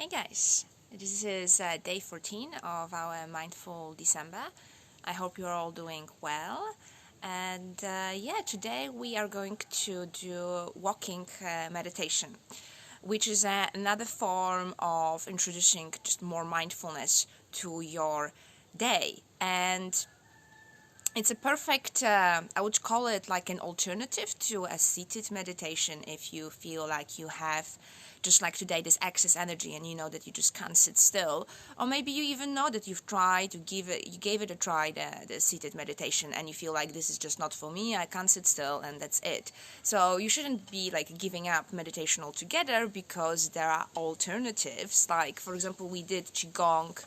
Hi guys, this is day 14 of our Mindful December. I hope you're all doing well. And yeah, today we are going to do walking meditation, which is another form of introducing just more mindfulness to your day. And it's a perfect, I would call it like an alternative to a seated meditation if you feel like you have, just like today, this excess energy and you know that you just can't sit still. Or maybe you even know that you gave it a try, the seated meditation, and you feel like this is just not for me, I can't sit still, and that's it. So you shouldn't be like giving up meditation altogether, because there are alternatives. Like, for example, we did Qigong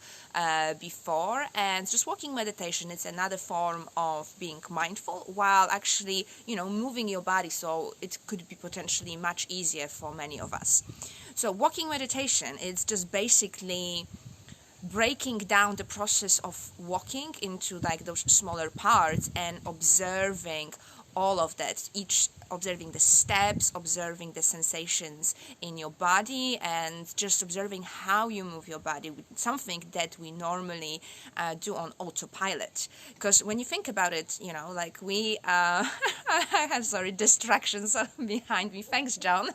before, and just walking meditation, it's another form of being mindful while actually, moving your body, so it could be potentially much easier for many of us. So walking meditation is just basically breaking down the process of walking into like those smaller parts and observing all of that, observing the steps, observing the sensations in your body, and just observing how you move your body, something that we normally do on autopilot. Because when you think about it, like we I have distractions behind me. Thanks, John.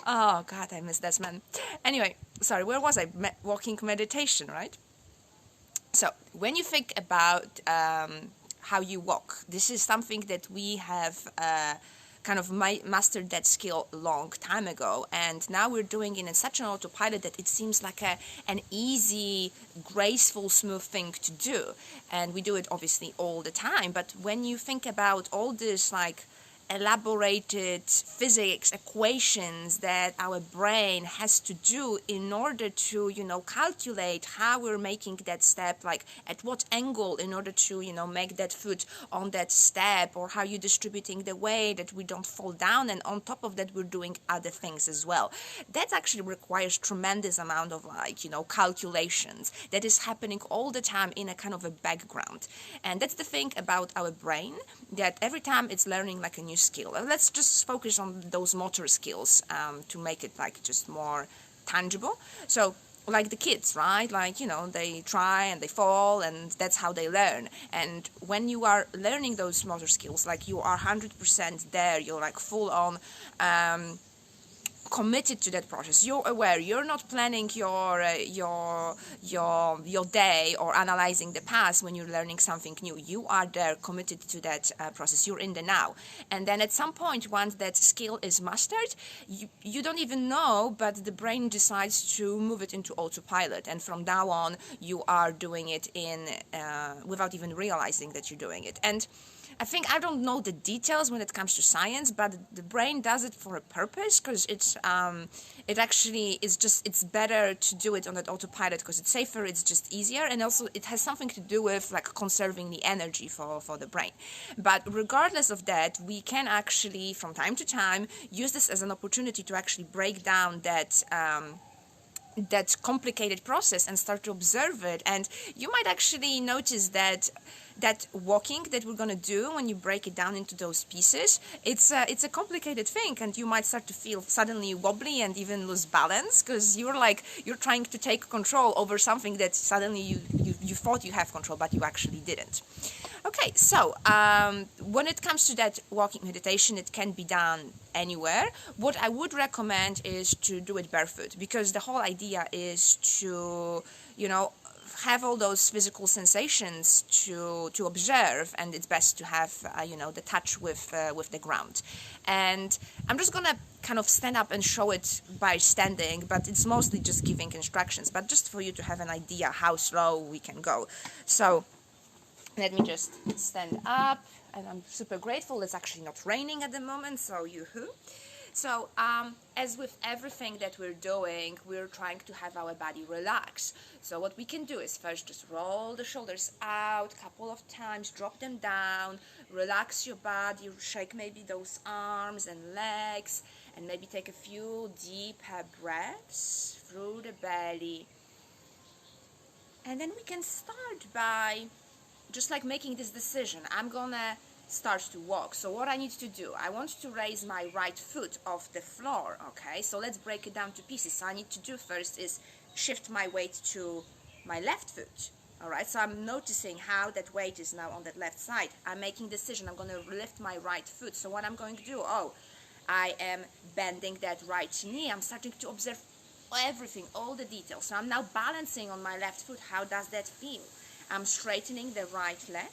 Oh God, I miss that man. Anyway, sorry, where was I? Walking meditation, right? So when you think about how you walk, this is something that we have kind of mastered that skill a long time ago, and now we're doing it in such an autopilot that it seems like an easy, graceful, smooth thing to do, and we do it obviously all the time. But when you think about all this like elaborated physics equations that our brain has to do in order to calculate how we're making that step, like at what angle in order to make that foot on that step, or how you're distributing the weight that we don't fall down, and on top of that we're doing other things as well, that actually requires tremendous amount of calculations that is happening all the time in a kind of a background. And that's the thing about our brain, that every time it's learning like a new skill. Let's just focus on those motor skills to make it like just more tangible. So like the kids, right? Like, they try and they fall, and that's how they learn. And when you are learning those motor skills, like you are 100% there, you're like full on committed to that process. You're aware. You're not planning your day or analyzing the past when you're learning something new. You are there, committed to that process. You're in the now. And then at some point, once that skill is mastered, you don't even know, but the brain decides to move it into autopilot. And from now on, you are doing it without even realizing that you're doing it. And I don't know the details when it comes to science, but the brain does it for a purpose, because it's better to do it on that autopilot because it's safer, it's just easier, and also it has something to do with like conserving the energy for the brain. But regardless of that, we can actually from time to time use this as an opportunity to actually break down that complicated process and start to observe it. And you might actually notice that walking that we're going to do, when you break it down into those pieces, it's a complicated thing, and you might start to feel suddenly wobbly and even lose balance, because you're trying to take control over something that suddenly you thought you have control, but you actually didn't. Okay, so when it comes to that walking meditation, it can be done anywhere. What I would recommend is to do it barefoot, because the whole idea is to, have all those physical sensations to observe, and it's best to have, the touch with the ground. And I'm just gonna kind of stand up and show it by standing, but it's mostly just giving instructions, but just for you to have an idea how slow we can go. So let me just stand up, and I'm super grateful. It's actually not raining at the moment, so yoo-hoo. So as with everything that we're doing, we're trying to have our body relax. So what we can do is first just roll the shoulders out a couple of times, drop them down, relax your body, shake maybe those arms and legs, and maybe take a few deep breaths through the belly. And then we can start by just like making this decision. I'm gonna start to walk. So what I need to do, I want to raise my right foot off the floor, okay? So let's break it down to pieces. So I need to do first is shift my weight to my left foot. Alright, so I'm noticing how that weight is now on that left side. I'm making decision, I'm going to lift my right foot. So what I'm going to do, I am bending that right knee. I'm starting to observe everything, all the details. So I'm now balancing on my left foot. How does that feel? I'm straightening the right leg,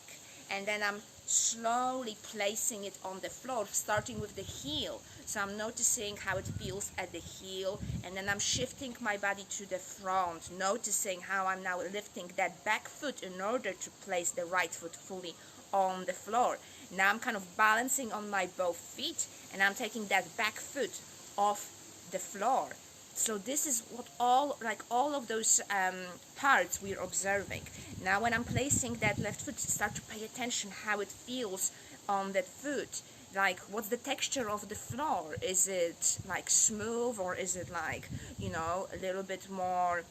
and then I'm slowly placing it on the floor, starting with the heel. So I'm noticing how it feels at the heel, and then I'm shifting my body to the front, noticing how I'm now lifting that back foot in order to place the right foot fully on the floor. Now I'm kind of balancing on my both feet, and I'm taking that back foot off the floor. So this is what all of those parts we're observing. Now when I'm placing that left foot, start to pay attention how it feels on that foot. Like, what's the texture of the floor? Is it like smooth, or is it like, you know, a little bit more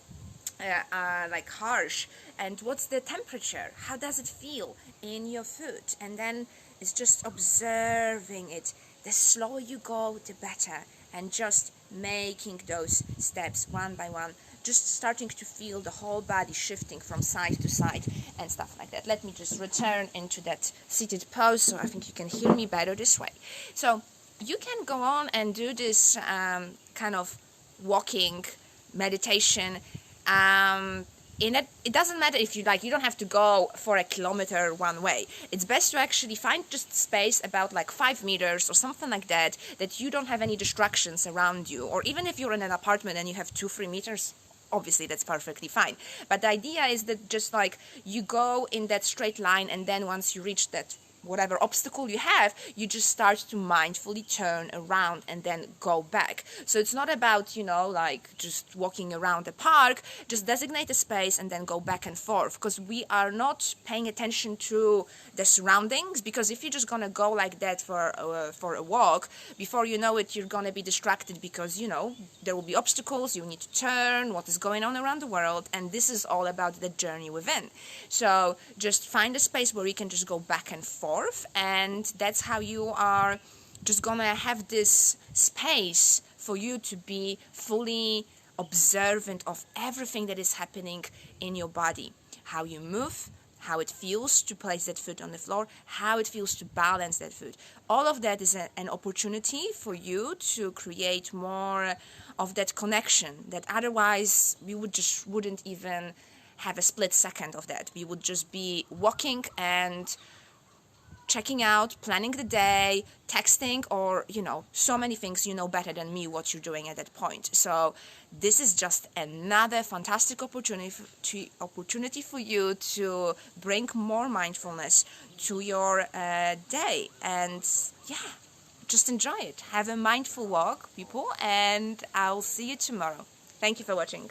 like harsh? And what's the temperature? How does it feel in your foot? And then it's just observing it. The slower you go, the better. And just making those steps one by one, just starting to feel the whole body shifting from side to side and stuff like that. Let me just return into that seated pose, so I think you can hear me better this way. So you can go on and do this kind of walking meditation. It doesn't matter if you like, you don't have to go for a kilometer one way. It's best to actually find just space about like 5 meters or something like that, that you don't have any distractions around you. Or even if you're in an apartment and you have 2-3 meters, obviously that's perfectly fine. But the idea is that just like you go in that straight line, and then once you reach that whatever obstacle you have, you just start to mindfully turn around and then go back. So it's not about, you know, like just walking around the park. Just designate a space and then go back and forth, because we are not paying attention to the surroundings. Because if you're just gonna go like that for a walk, before you know it, you're gonna be distracted, because, you know, there will be obstacles, you need to turn, what is going on around the world, and this is all about the journey within. So just find a space where you can just go back and forth, and that's how you are just gonna have this space for you to be fully observant of everything that is happening in your body. How you move, how it feels to place that foot on the floor, how it feels to balance that foot. All of that is an opportunity for you to create more of that connection that otherwise we wouldn't even have a split second of that. We would just be walking and checking out, planning the day, texting, or, you know, so many things. You know better than me what you're doing at that point. So this is just another fantastic opportunity for you to bring more mindfulness to your day. And yeah, just enjoy it. Have a mindful walk, people, and I'll see you tomorrow. Thank you for watching.